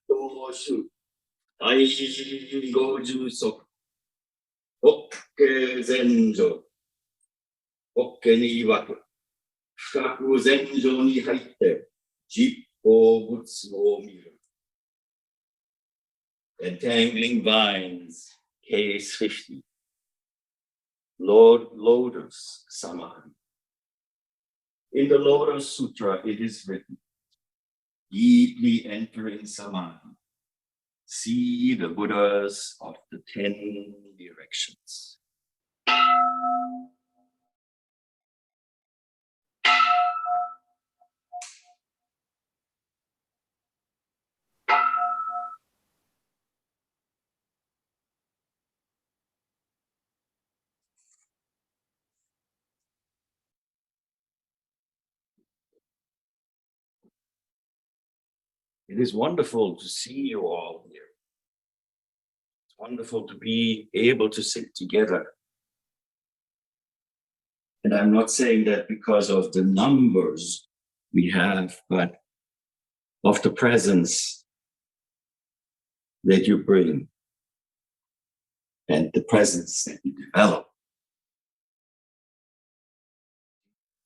Tōshu, Taigo Jusok, Okke Zenjo, Okke ni Iwaku, Fukaku Zenjo ni haitte, Jippo Butsu o miru. Entangling Vines, Case 50. Lotus Samadhi. In the Lotus Sutra, it is written, deeply entering Samadhi, see the Buddhas of the 10 directions. It is wonderful to see you all here. It's wonderful to be able to sit together. And I'm not saying that because of the numbers we have, but of the presence that you bring and the presence that you develop.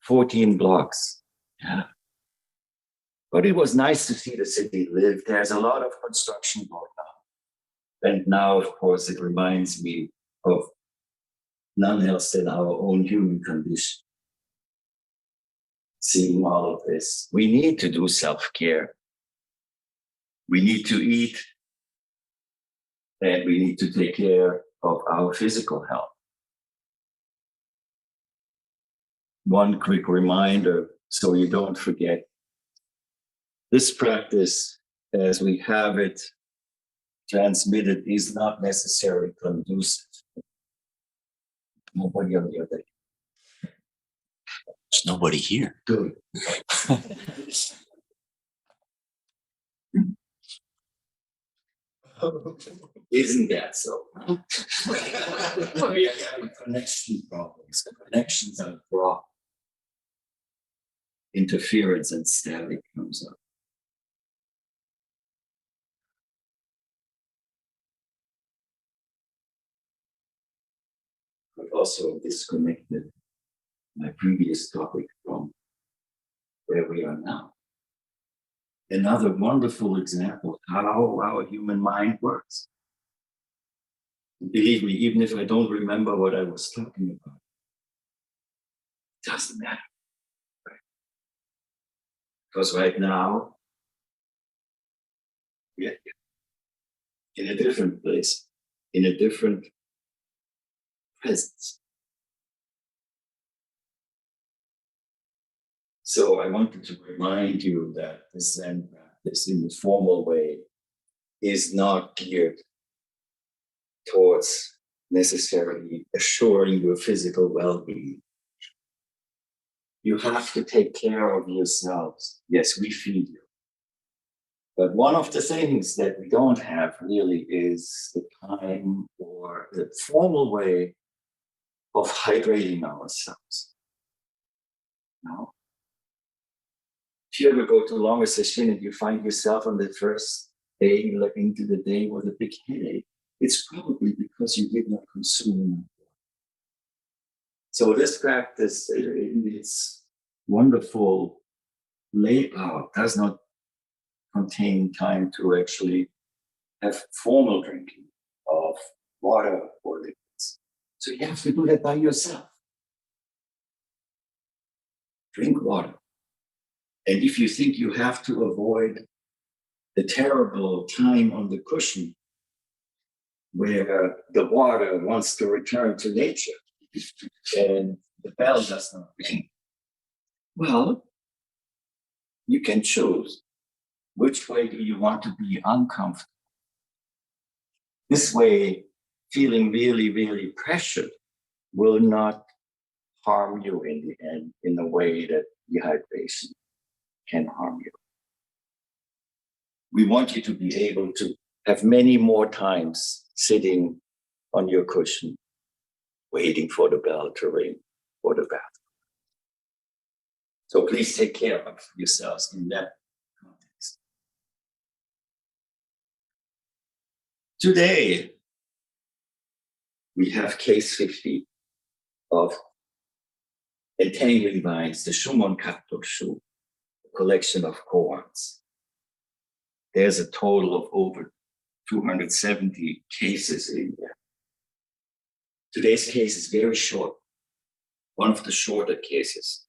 14 blocks. Yeah. But it was nice to see the city live. There's a lot of construction going on. And now, of course, it reminds me of none else than our own human condition. Seeing all of this, we need to do self-care. We need to eat, and we need to take care of our physical health. One quick reminder, so you don't forget, this practice, as we have it transmitted, is not necessarily conducive. Nobody on the other. There's nobody here. Good. Isn't that so? We have connection problems. Connections are brought. Interference and static comes up. But also disconnected my previous topic from where we are now. Another wonderful example of how our human mind works. Believe me, even if I don't remember what I was talking about, it doesn't matter. Right? Because right now, we are in a different place, in a different presence. So I wanted to remind you that the Zen practice in the formal way is not geared towards necessarily assuring your physical well-being. You have to take care of yourselves. Yes, we feed you. But one of the things that we don't have really is the time or the formal way of hydrating ourselves. No. If you ever go to a longer session and you find yourself on the first day, like into the day with a big headache, it's probably because you did not consume enough. So this practice, in its wonderful layout, does not contain time to actually have formal drinking of water or liquids. So you have to do that by yourself. Drink water. And if you think you have to avoid the terrible time on the cushion where the water wants to return to nature and the bell does not ring, well, you can choose which way do you want to be uncomfortable. This way, feeling really, really pressured will not harm you in the end in a way that dehydration can harm you. We want you to be able to have many more times sitting on your cushion, waiting for the bell to ring for the bathroom. So please take care of yourselves in that Today, we have case 50 of Entangling Vines, the Shumon Kato Shu, a collection of koans. There's a total of over 270 cases in there. Today's case is very short, one of the shorter cases.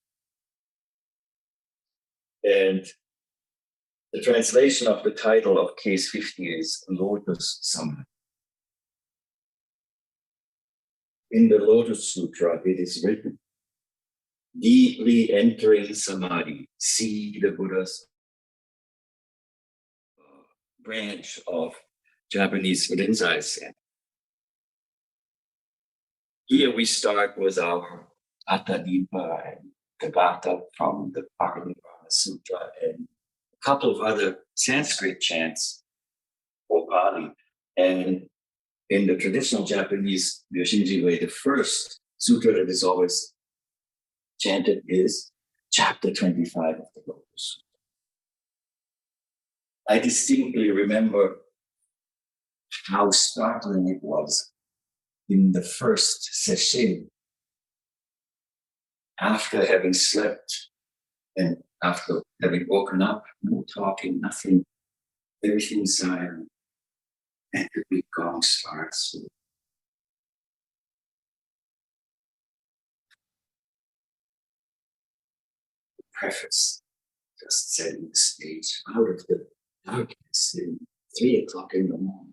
And the translation of the title of case 50 is Lotus Samadhi. In the Lotus Sutra, it is written, deeply entering Samadhi, see the Buddha's branch of Japanese Rinzai Zen. Here we start with our Atadipa and Tathagata from the Parinirvana Sutra and a couple of other Sanskrit chants or Pali. And in the traditional Japanese Ryoshinji way, the first sutra that is always chanted is chapter 25 of the Lotus Sutra. I distinctly remember how startling it was in the first session, after having slept and after having woken up, no talking, nothing, everything silent, and the big gong starts. The preface just setting the stage out of the darkness in 3 o'clock in the morning.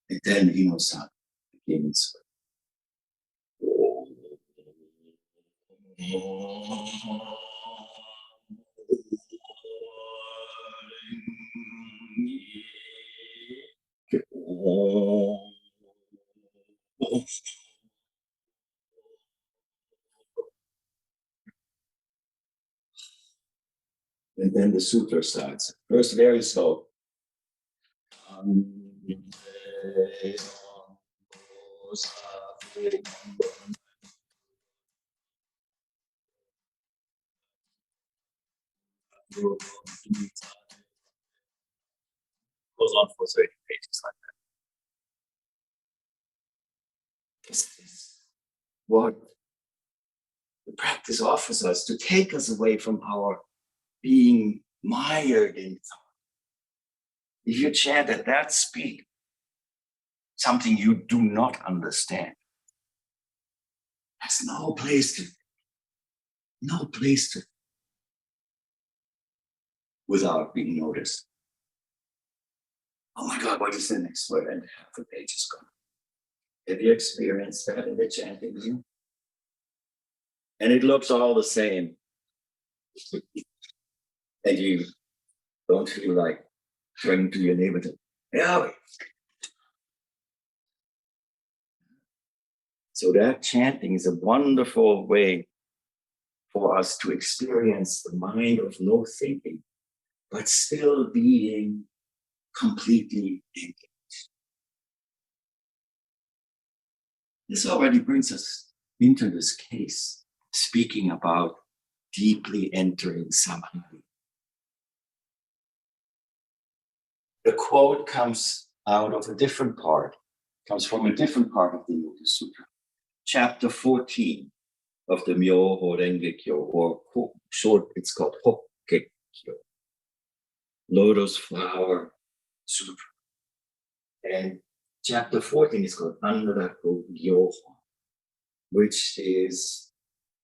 And then Ino-san begins. And then the sutra starts. First, very slow. Goes on for 30 pages like that. This is what the practice offers us, to take us away from our being mired in thought. If you chant at that speed, something you do not understand, there's no place to without being noticed. Oh my God, what is the next word? And half the page is gone. Have you experienced that in the chanting here? And it looks all the same. And you don't feel like turning to your neighbor to, yeah. So that chanting is a wonderful way for us to experience the mind of no thinking, but still being completely engaged. This already brings us into this case, speaking about deeply entering Samadhi. The quote comes out of a different part, comes from a different part of the Lotus Sutra. Chapter 14 of the Myoho Renge Kyo, or short, it's called Hokke Kyo, Lotus Flower Sutra. And chapter 14 is called Anraku Gyoho, which is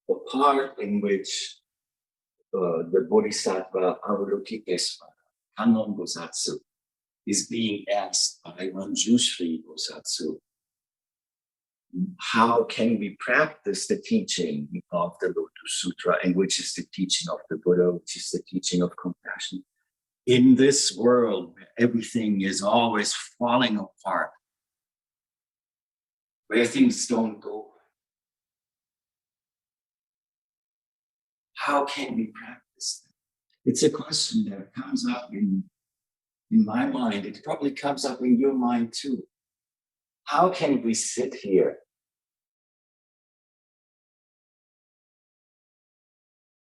a part in which the Bodhisattva Avalokitesvara, Kannon Bosatsu, is being asked by Manjushri Bosatsu, how can we practice the teaching of the Lotus Sutra, and which is the teaching of the Buddha, which is the teaching of compassion, in this world where everything is always falling apart, where things don't go? How can we practice that? It's a question that comes up in my mind. It probably comes up in your mind too. How can we sit here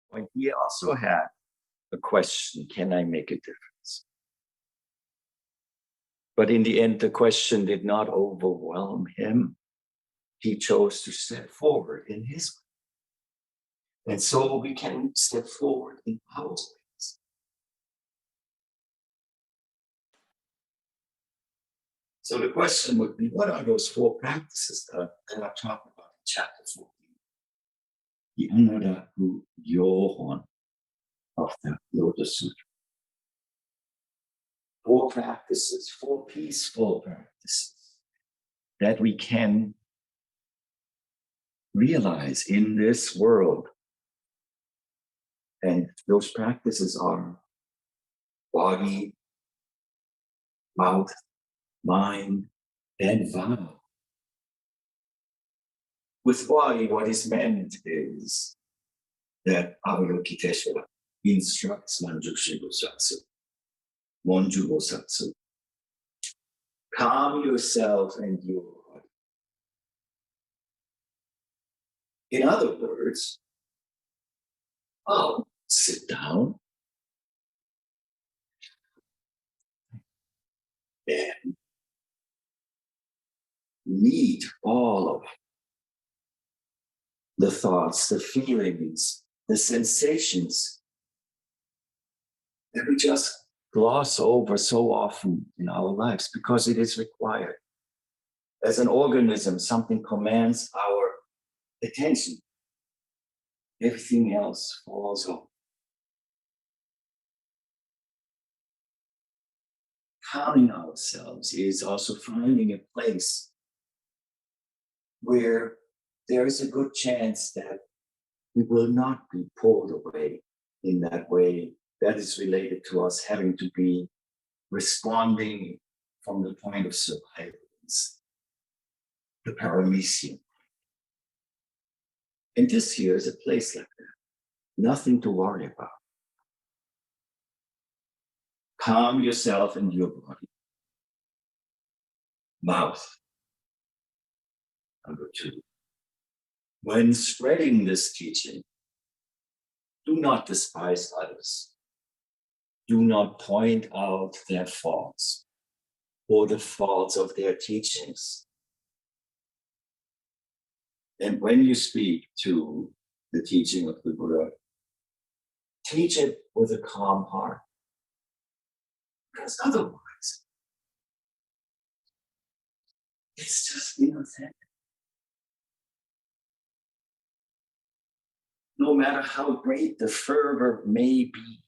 when he also had a question, can I make a difference? But in the end, the question did not overwhelm him. He chose to step forward in his way. And so we can step forward in our ways. So the question would be, what are those 4 practices that I talked about in chapter 14? The Anadaku Yohon of the Lotus Sutra. 4 practices, 4 peaceful practices that we can realize in this world. And those practices are body, mouth, mind, and vow. With body, what is meant is that Avalokiteshvara instructs Manjushri Bosatsu, Monju Bosatsu. Calm yourself and your body. In other words, sit down and meet all of the thoughts, the feelings, the sensations that we just gloss over so often in our lives because it is required. As an organism, something commands our attention. Everything else falls off. Calming ourselves is also finding a place where there is a good chance that we will not be pulled away in that way that is related to us having to be responding from the point of survivalence, the paramecium. And this here is a place like that. Nothing to worry about. Calm yourself and your body. Mouth. Number 2. When spreading this teaching, do not despise others. Do not point out their faults or the faults of their teachings. And when you speak to the teaching of the Buddha, teach it with a calm heart. Because otherwise, it's just inauthentic. No matter how great the fervor may be.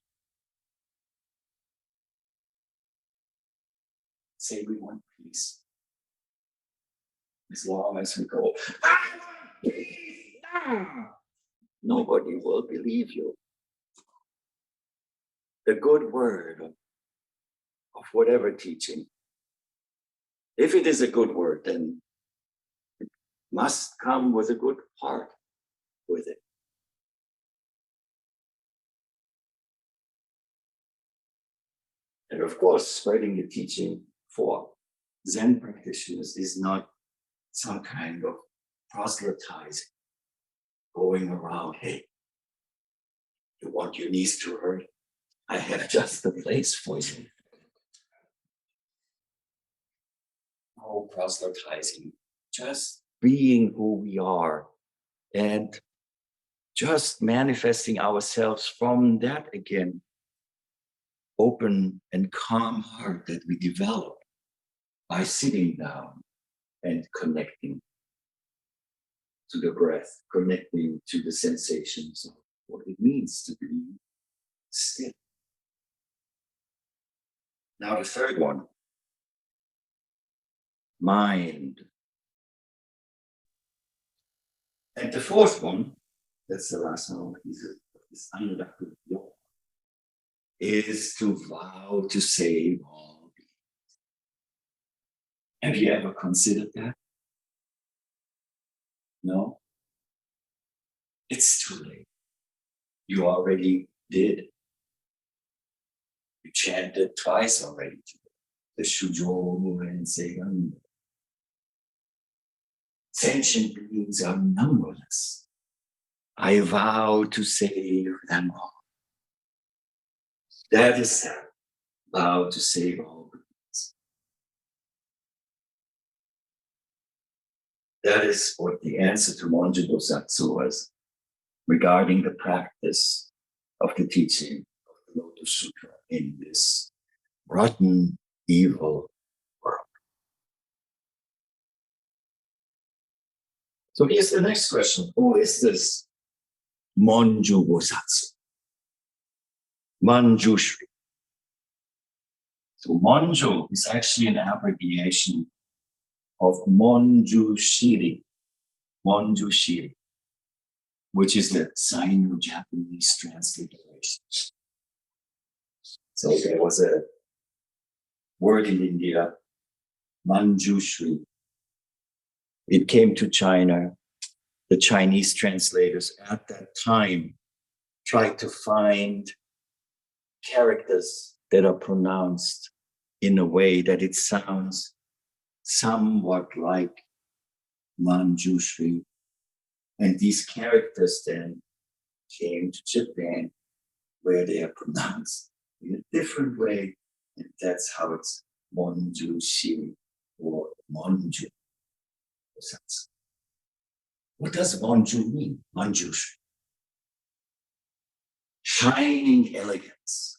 Say we want peace. As long as we go, I want peace now. Nobody will believe you. The good word of whatever teaching, if it is a good word, then it must come with a good heart with it. And of course, spreading the teaching for Zen practitioners is not some kind of proselytizing, going around, hey, you want your knees to hurt? I have just the place for you. No proselytizing, just being who we are and just manifesting ourselves from that again. Open and calm heart that we develop by sitting down and connecting to the breath, connecting to the sensations of what it means to be still. Now the third one, mind. And the fourth one, that's the last one, is to vow to save all beings. Have you ever considered that? No? It's too late. You already did. You chanted twice already. The Shujo and Seigan. Sentient beings are numberless. I vow to save them all. That is that. Vow to save all beings. That is what the answer to Monju Bosatsu was regarding the practice of the teaching of the Lotus Sutra in this rotten, evil world. So here's the next question. Who is this Monju Bosatsu? Manjushri. So Monju is actually an abbreviation of Monjushiri, which is the Sino-Japanese transliteration. So there was a word in India, Manjushri. It came to China. The Chinese translators at that time tried to find characters that are pronounced in a way that it sounds somewhat like Manjushri. And these characters then came to Japan, where they are pronounced in a different way. And that's how it's Monjushiri or Monju. What does Monju mean? Manjushri. Shining elegance.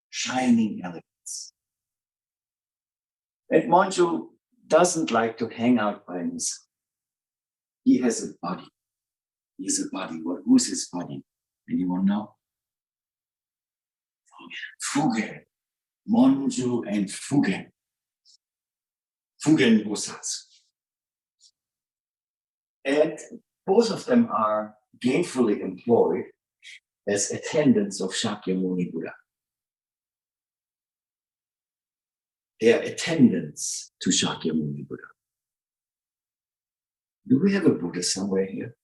Shining elegance. And Monju doesn't like to hang out by himself. He has a body. He has a body. Who's his body? Anyone know? Fugen. Monju and Fugen. Fugen Bosatsu. And both of them are gainfully employed as attendants of Shakyamuni Buddha. They are attendants to Shakyamuni Buddha. Do we have a Buddha somewhere here?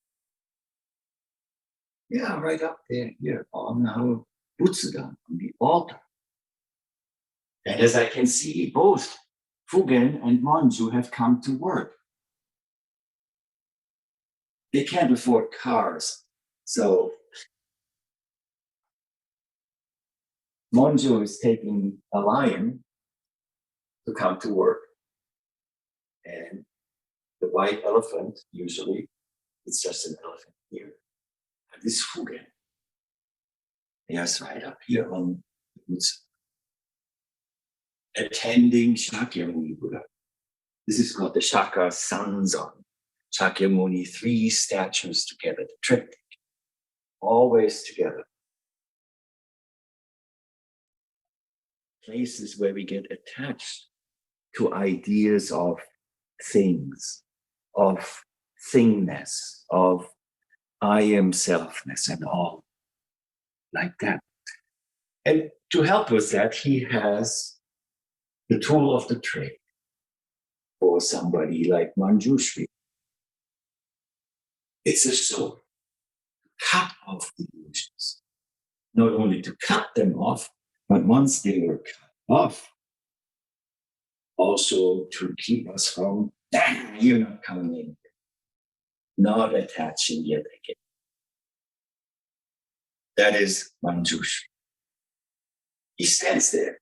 Yeah, right up there, here on our Butsudan, on the altar. And as I can see, both Fugen and Monju have come to work. They can't afford cars, so Monju is taking a lion to come to work. And the white elephant, usually, it's just an elephant here. And this Fugen, yes, right up here on the woods, attending Shakyamuni Buddha. This is called the Shaka Sanzon. Shakyamuni, 3 statues together, the triptych, always together. Places where we get attached to ideas of things, of thingness, of I am selfness and all like that. And to help with that, he has the tool of the trade for somebody like Manjushri. It's a sword to cut off the illusions. Not only to cut them off, but once they were cut off, also to keep us from, you're not coming in, not attaching yet again. That is Manjushri. He stands there.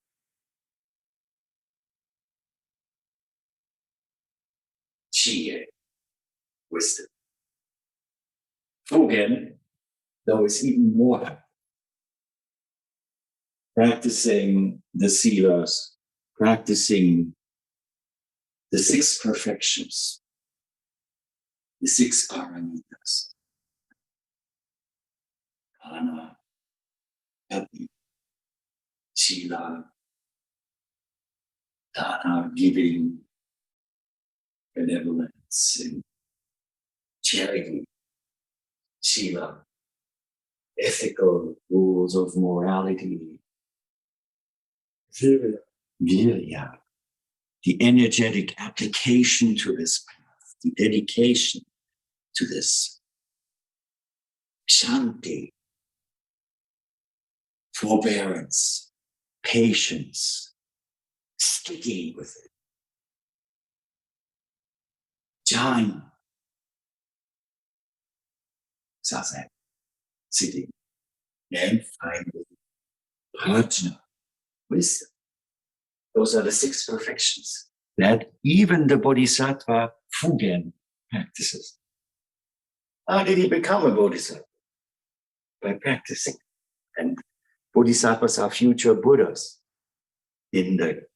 Chie, wisdom. Fugen, though, is even more practicing the silas, practicing the 6 perfections, the 6 paramitas. Dana, Sati, Sila, Dana, giving, benevolence, and charity, Sila, ethical rules of morality, Virya, the energetic application to this path, the dedication to this, Shanti, forbearance, patience, sticking with it, Jhana, Sazen, sitting, and finally, Prajna, wisdom. Those are the 6 perfections that even the Bodhisattva Fugen practices. How did he become a bodhisattva? By practicing. And bodhisattvas are future Buddhas in the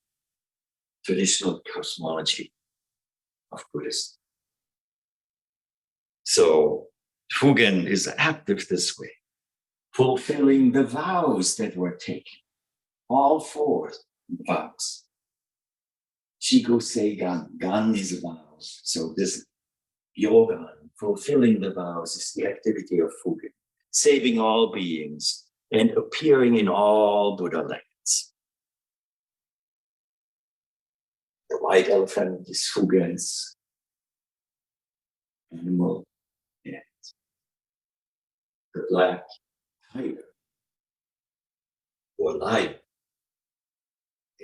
traditional cosmology of Buddhism. So Fugen is active this way, fulfilling the vows that were taken, all four vows. Shigo Seigan, Gan is vows. So this yoga, fulfilling the vows, is the activity of Fugen, saving all beings and appearing in all Buddha lands. The white elephant is Fugen's animal, and the black tiger or lion.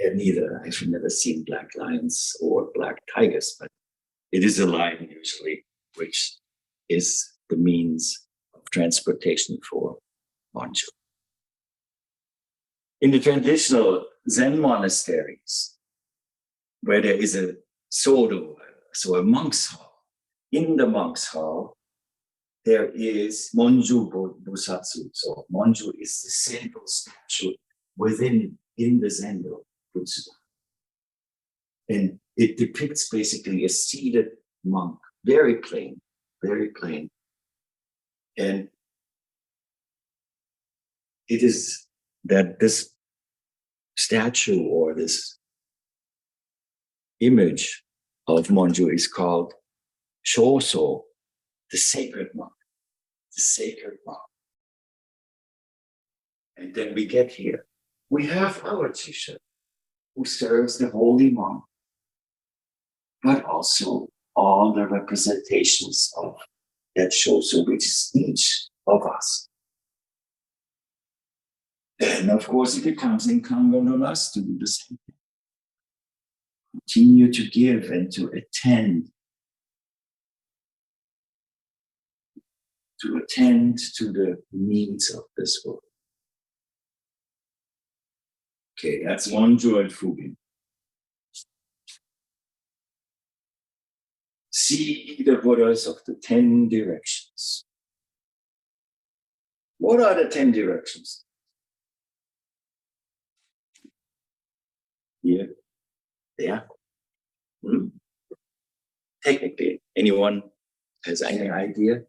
I've never seen black lions or black tigers, but it is a lion usually, which is the means of transportation for Manchu. In the traditional Zen monasteries, where there is a sodo, so a monk's hall, in the monk's hall, there is Monju Busatsu. So Monju is the central statue in the Zendo Butsu. And it depicts basically a seated monk, very plain, very plain. And it is that this statue or this image of Monju is called Shoso, the sacred monk, the sacred monk. And then we get here. We have our Teisho, who serves the holy monk, but also all the representations of that Shoso, which is each of us. Then, of course, it becomes incumbent on us to do the same thing. Continue to give and to attend to the needs of this world. Okay, that's Monju and Fugen. See the Buddhas of the 10 directions. What are the 10 directions? Here, there. Technically, anyone has any idea?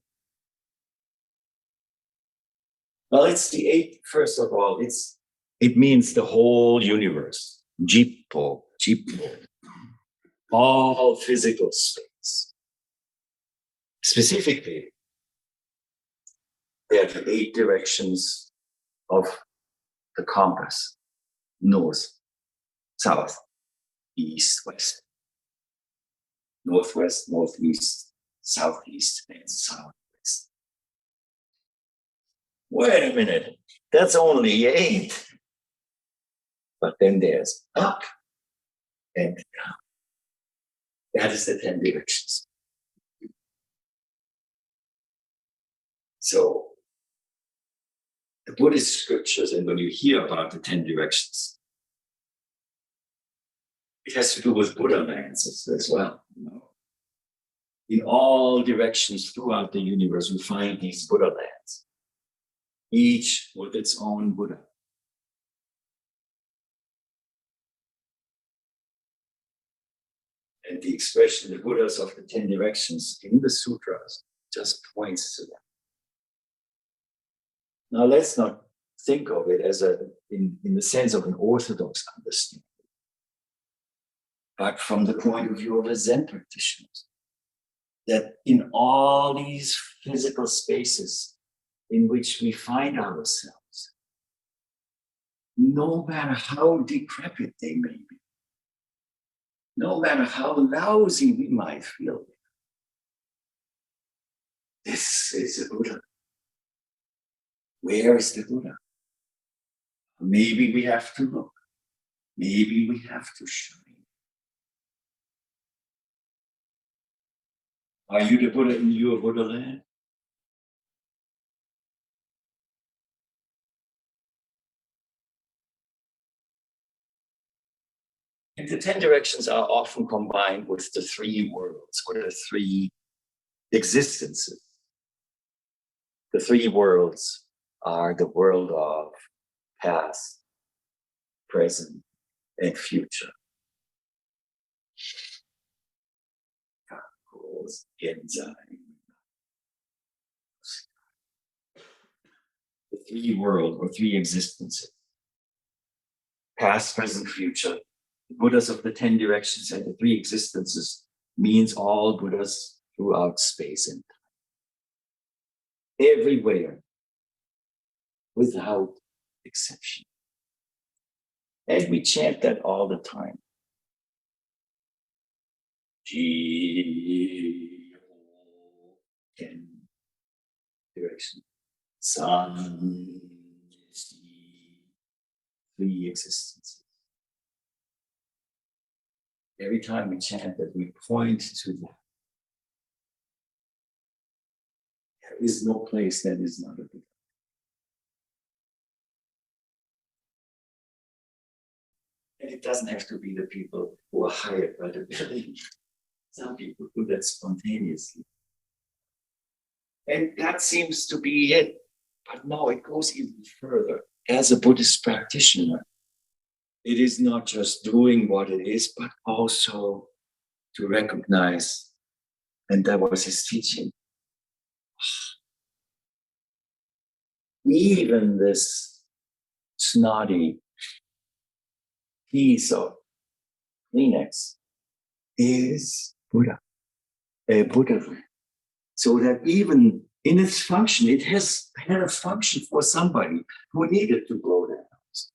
Well, it's the 8, first of all, it means the whole universe. Jippo, all physical space. Specifically, there are the 8 directions of the compass: north, south, east, west, northwest, northeast, southeast, and southwest. Wait a minute, that's only 8. But then there's up and down. That is the 10 directions. So the Buddhist scriptures, and when you hear about the 10 directions, it has to do with Buddha lands as well. You know? In all directions throughout the universe, we find these Buddha lands, each with its own Buddha. And the expression, the Buddhas of the 10 directions in the sutras, just points to that. Now, let's not think of it as in the sense of an orthodox understanding, but from the point of view of a Zen practitioner, that in all these physical spaces in which we find ourselves, no matter how decrepit they may be, no matter how lousy we might feel, this is a Buddha. Where is the Buddha? Maybe we have to look. Maybe we have to shine. Are you the Buddha in your Buddha land? And the 10 directions are often combined with the 3 worlds, or the 3 existences. The 3 worlds are the world of past, present, and future. The 3 worlds or 3 existences. Past, present, future. The Buddhas of the 10 directions and the 3 existences means all Buddhas throughout space and time. Everywhere, without exception. And we chant that all the time. Ji, 10 direction. Sun, 3 existences. Every time we chant that, we point to that. There is no place that is not a Buddha. And it doesn't have to be the people who are hired by the building. Some people do that spontaneously. And that seems to be it. But no, it goes even further. As a Buddhist practitioner, it is not just doing what it is, but also to recognize, and that was his teaching, even this snotty piece of Kleenex is Buddha, a Buddha. So that even in its function, it has had a function for somebody who needed to grow their house.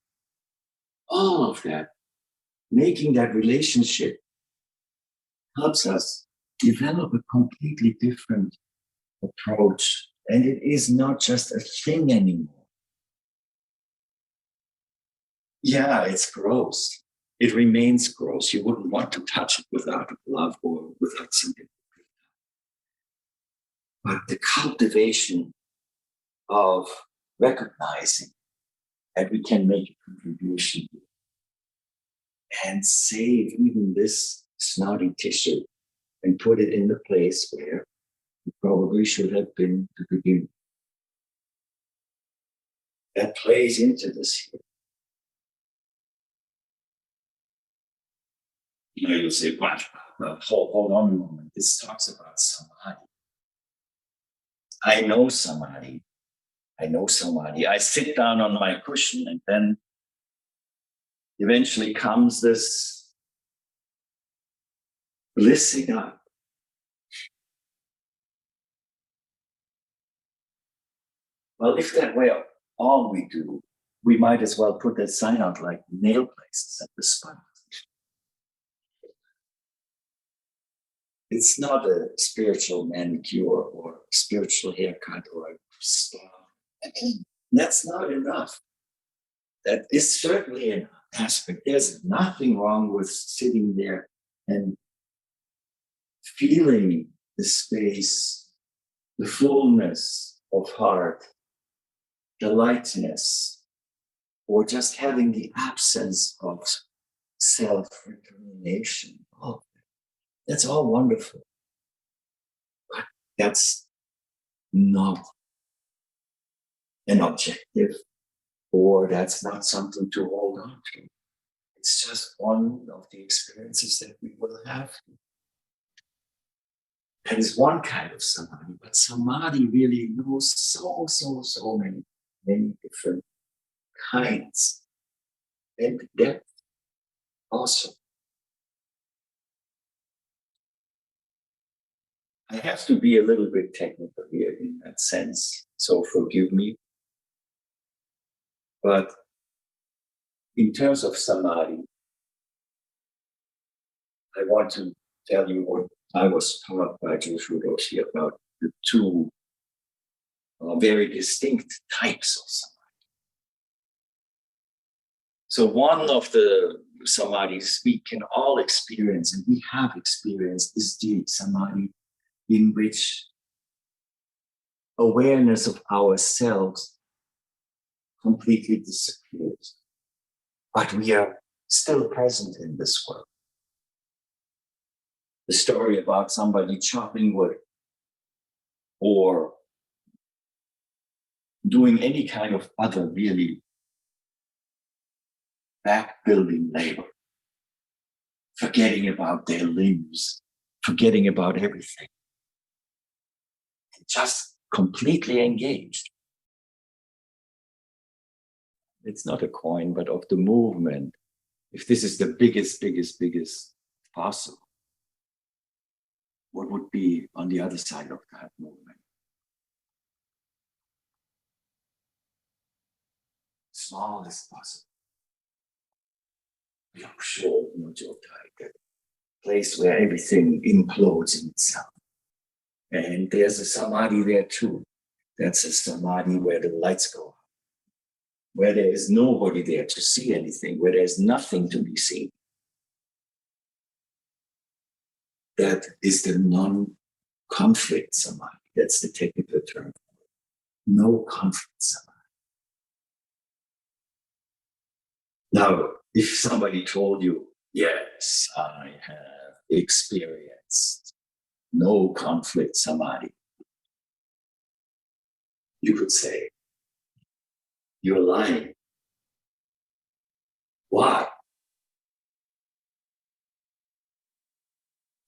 All of that, making that relationship helps us develop a completely different approach. And it is not just a thing anymore. Yeah, it's gross. It remains gross. You wouldn't want to touch it without love or without something. But the cultivation of recognizing that we can make a contribution and save even this snotty tissue and put it in the place where it probably should have been to begin. That plays into this here. You know, you'll say, what? Hold on a moment. This talks about samadhi. I know samadhi. I sit down on my cushion and then eventually comes this blissing up. Well, if that were all we do, we might as well put that sign out like nail places at the spa. It's not a spiritual manicure or spiritual haircut or a spa. That's not enough. That is certainly an aspect. There's nothing wrong with sitting there and feeling the space, the fullness of heart, the lightness, or just having the absence of self-recrimination. Oh, that's all wonderful. But that's not an objective, or that's not something to hold on to. It's just one of the experiences that we will have. That is one kind of samadhi, but samadhi really knows so many different kinds and depth also. I have to be a little bit technical here in that sense, so forgive me. But in terms of samadhi, I want to tell you what I was taught by Chigan Roshi about the 2 very distinct types of samadhi. So one of the samadhis we can all experience, and we have experienced, is the samadhi in which awareness of ourselves completely disappears. But we are still present in this world. The story about somebody chopping wood or doing any kind of other really back-building labor, forgetting about their limbs, forgetting about everything, just completely engaged. It's not a coin, but of the movement. If this is the biggest possible, what would be on the other side of that movement? Small as possible. That place where everything implodes in itself. And there's a samadhi there too. That's a samadhi where the lights go on, where there is nobody there to see anything, where there's nothing to be seen. That is the non-conflict samadhi. That's the technical term. No conflict samadhi. Now, if somebody told you, yes, I have experienced no conflict samadhi, you could say, you're lying. Why?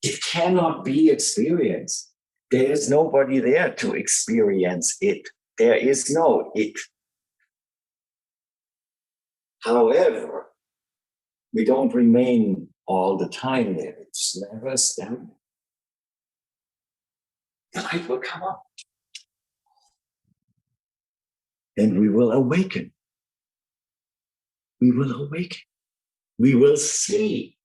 It cannot be experienced. There is nobody there to experience it. There is no it. However, we don't remain all the time there. It's never stagnant. The light will come up. And we will awaken. We will awaken. We will see.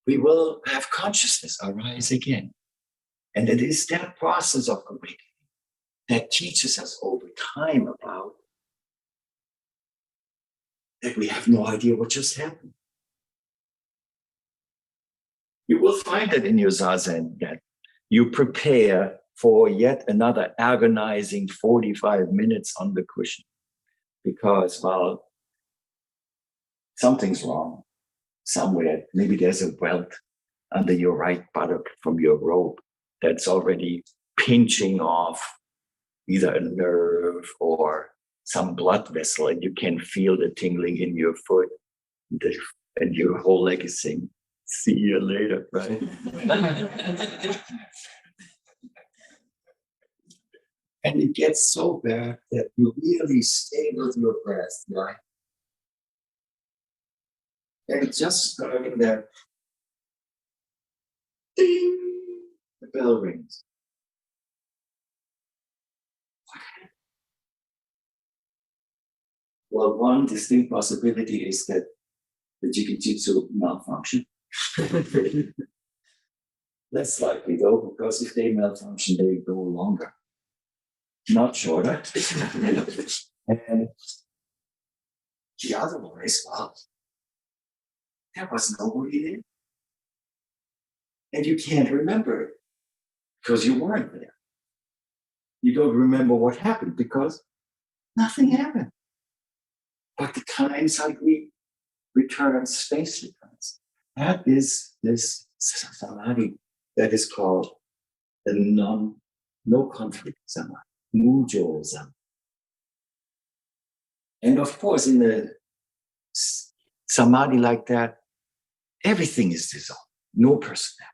We will have consciousness arise again. And it is that process of awakening that teaches us over time about that we have no idea what just happened. You will find it in your zazen that you prepare for yet another agonizing 45 minutes on the cushion because, well, something's wrong somewhere. Maybe there's a welt under your right buttock from your robe that's already pinching off either a nerve or some blood vessel, and you can feel the tingling in your foot, and your whole leg is saying, see you later, right? And it gets so bad that you really stay with your breath, right? And it's just starting that ding, the bell rings. What happened? Well, one distinct possibility is that the Jikijitsu malfunction. Less likely though, because if they malfunction, they go longer, not shorter. And the other one is, well, there was nobody there. And you can't remember it because you weren't there. You don't remember what happened because nothing happened. But the time suddenly returns, space returns. That is this samadhi that is called the no conflict samadhi, mujo samadhi. And of course, in a samadhi like that, everything is dissolved. No personality,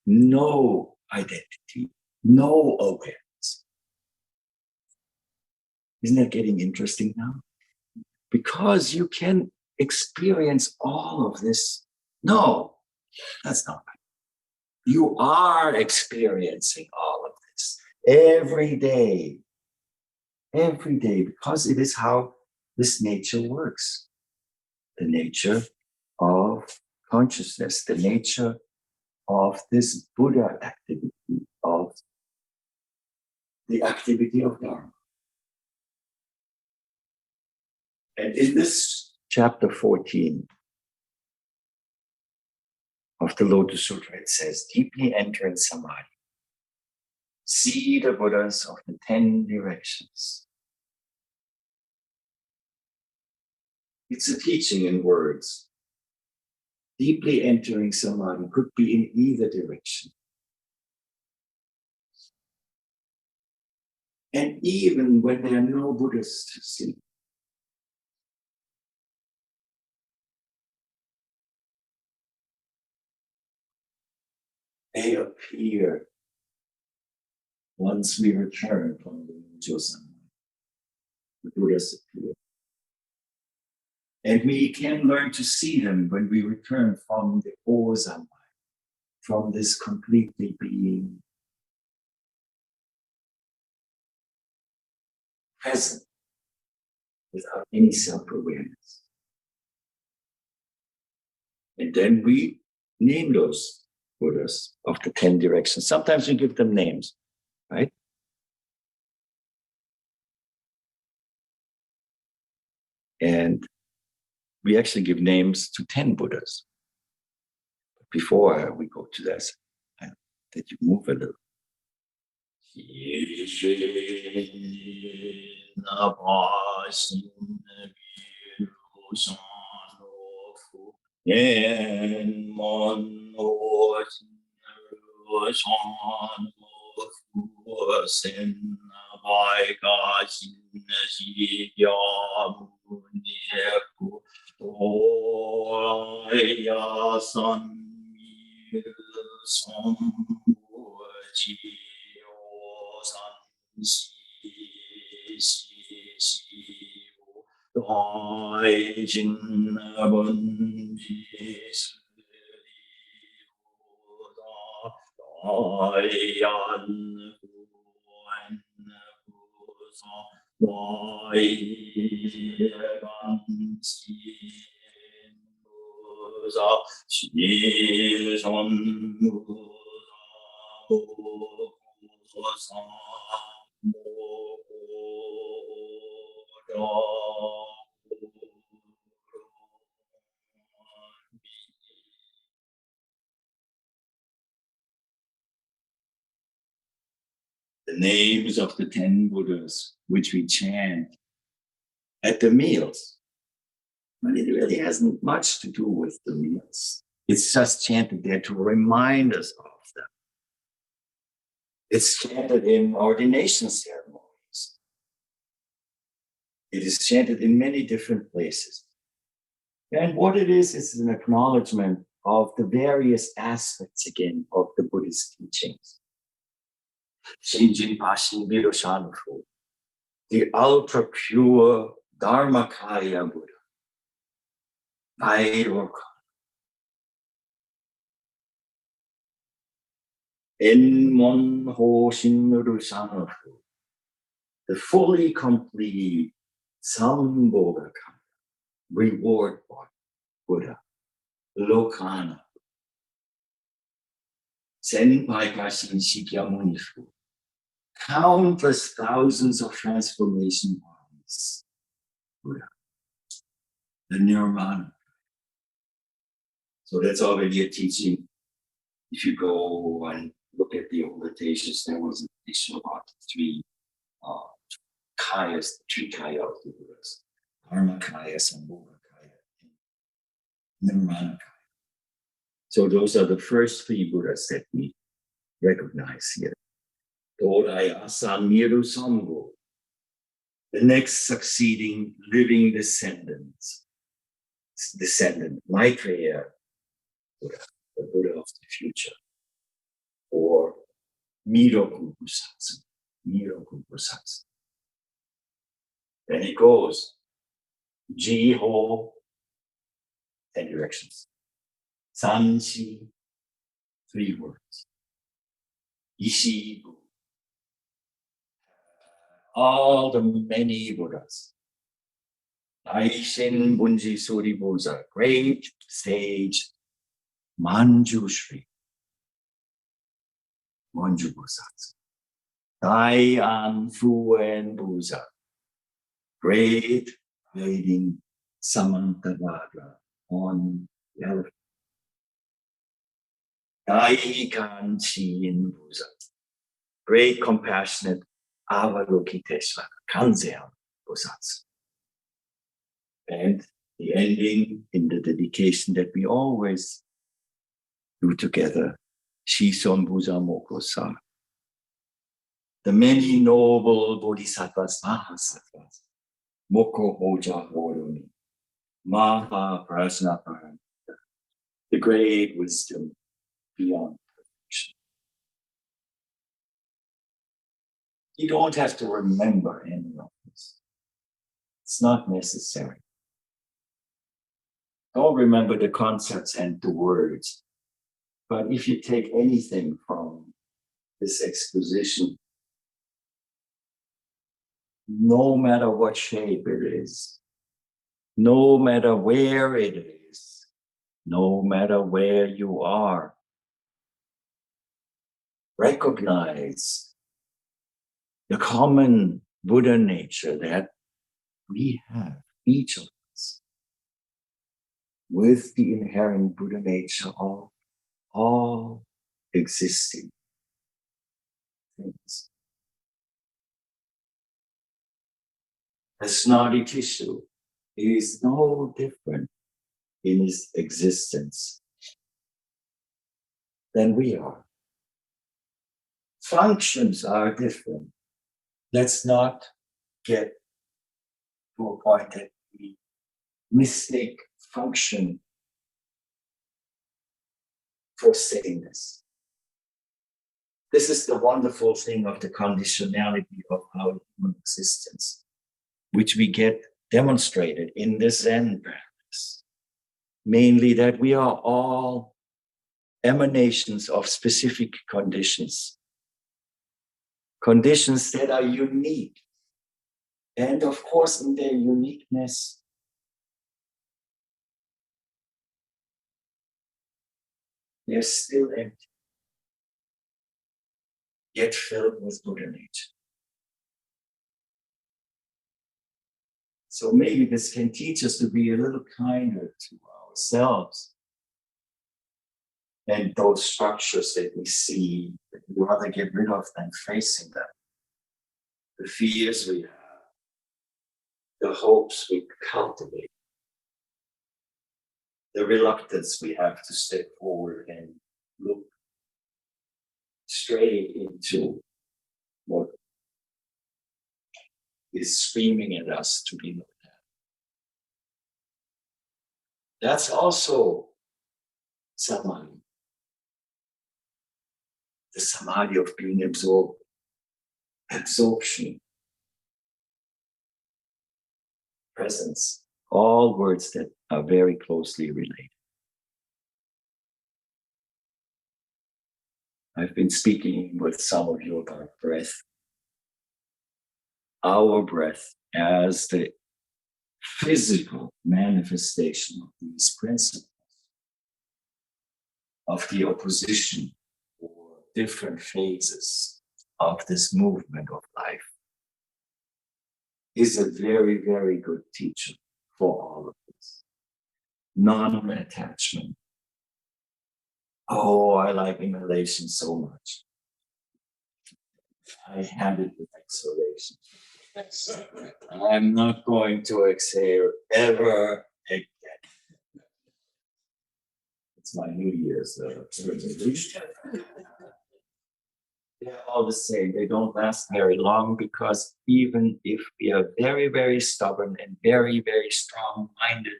no identity, no awareness. Isn't that getting interesting now? Because you can experience all of this. No, that's not right. You are experiencing all of this every day, because it is how this nature works. The nature of consciousness, the nature of this Buddha activity, of the activity of Dharma. And in this chapter 14 of the Lotus Sutra, it says, deeply enter in Samadhi. See the Buddhas of the 10 directions. It's a teaching in words. deeply entering Samadhi could be in either direction. And even when there are no Buddhas to see, they appear once we return from the Teisho Samadhi. The Buddhas appear. And we can learn to see them when we return from the O Samadhi, from this completely being present without any self-awareness. And then we name those Buddhas of the 10 directions. Sometimes we give them names, right? And we actually give names to 10 Buddhas. Before we go to that, that you move a little. The names of the 10 Buddhas, which we chant at the meals. But it really hasn't much to do with the meals. It's just chanted there to remind us of them. It's chanted in ordination ceremonies. It is chanted in many different places. And what it is an acknowledgement of the various aspects again of the Buddhist teachings. Shinjin Pashin Viroshanufu, the ultra pure Dharmakaya Buddha. Enmon Ho Shinrushanafu, the fully complete Sambhogakaya, reward Buddha, Lokana. Senpai Kashin Shikyamunifu, countless thousands of transformation bodies, Buddha, the Nirvana. So that's already a teaching. If you go and look at the older Teishos, there was a teaching about the three kayas, the three kaya of the Buddhas. Dharmakaya, Sambhogakaya, and Nirvana kaya. So those are the first three Buddhas that we recognize here. Todaya Samiru Sambho, the next succeeding living descendant, Maitreya Buddha, the Buddha of the future, or Miroku Busatsu. Then it goes, Jiho, 10 directions. Sanshi, 3 words. Ishibu, all the many Buddhas. Daishin Bunji Suribuza, great sage, Manjushri, Manju Busatsu. Dayan Fuen Buza, great riding Samantavada on the elephant. Daikan Chin Buza, great compassionate Avalokiteshvara, Kanzean Busatsu. And the ending in the dedication that we always do together. Shison Buddha Mokosa. The many noble bodhisattvas, mahasattvas, Moko Hoja Horoni, Maha Prajnaparam, the great wisdom beyond perfection. You don't have to remember any of this. It's not necessary. Don't remember the concepts and the words. But if you take anything from this exposition, no matter what shape it is, no matter where it is, no matter where you are, recognize the common Buddha nature that we have, each of us, with the inherent Buddha nature of all existing things. The snotty tissue is no different in its existence than we are. Functions are different. Let's not get to a point that we mistake function for sameness. This is the wonderful thing of the conditionality of our human existence, which we get demonstrated in the Zen practice. Mainly that we are all emanations of specific conditions. Conditions that are unique. And of course, in their uniqueness, they're still empty, yet filled with Buddha nature. So maybe this can teach us to be a little kinder to ourselves and those structures that we see, that we rather get rid of than facing them. The fears we have, the hopes we cultivate, the reluctance we have to step forward and look straight into what is screaming at us to be looked at. That's also samadhi. The samadhi of being absorbed, absorption, presence, all words that are very closely related. I've been speaking with some of you about breath. Our breath as the physical manifestation of these principles, of the opposition or different phases of this movement of life, is a very, very good teacher for all of this. Non-attachment. Oh, I like inhalation so much. I had it with exhalation. I'm not going to exhale ever again. It's my New Year's resolution. They're all the same. They don't last very long because even if we are very, very stubborn and very, very strong-minded,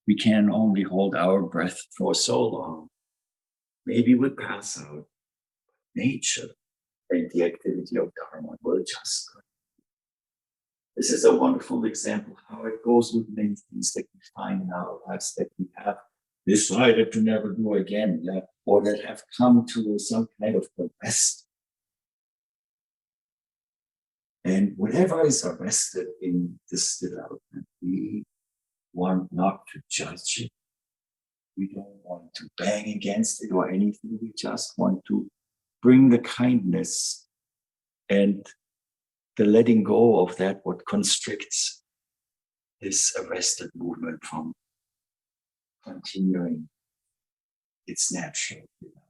we can only hold our breath for so long. Maybe we pass out. Nature and the activity of Dharma will just go. This is a wonderful example how it goes with many things that we find in our lives that we have decided to never do again, or that have come to some kind of arrest. And whatever is arrested in this development, we want not to judge it. We don't want to bang against it or anything. We just want to bring the kindness and the letting go of that what constricts this arrested movement from continuing its natural development.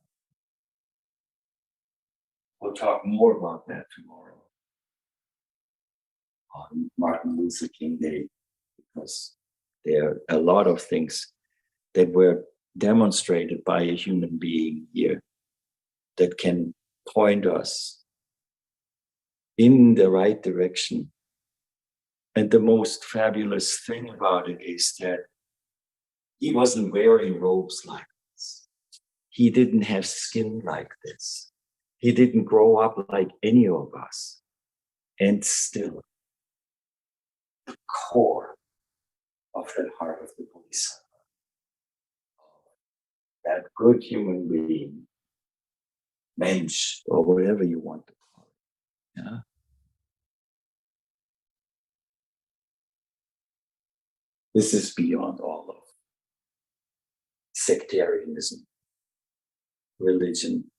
We'll talk more about that tomorrow on Martin Luther King Day, because There are a lot of things that were demonstrated by a human being here that can point us in the right direction. And the most fabulous thing about it is that he wasn't wearing robes like this. He didn't have skin like this. He didn't grow up like any of us. And still, the core of that heart of the Bodhisattva, that good human being, mensch, or whatever you want to call it. Yeah? This is beyond all of sectarianism, religion,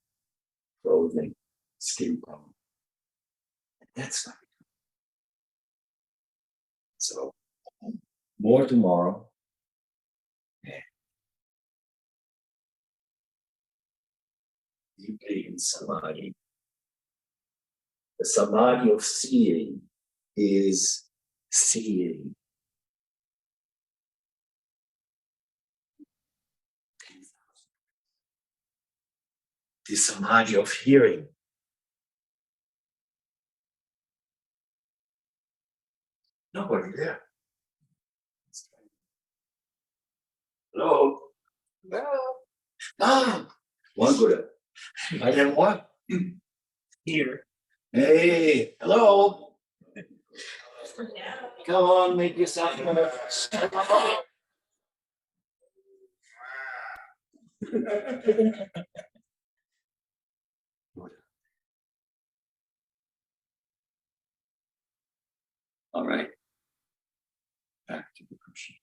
clothing, skin tone. That's not it. So, more tomorrow. Deeply in samadhi. The samadhi of seeing is seeing. The samadhi of hearing. Nobody there. Hello? Hello? Ah, one good. I didn't what? Here. Hey, hello. Come on, make yourself all right. Back to the question.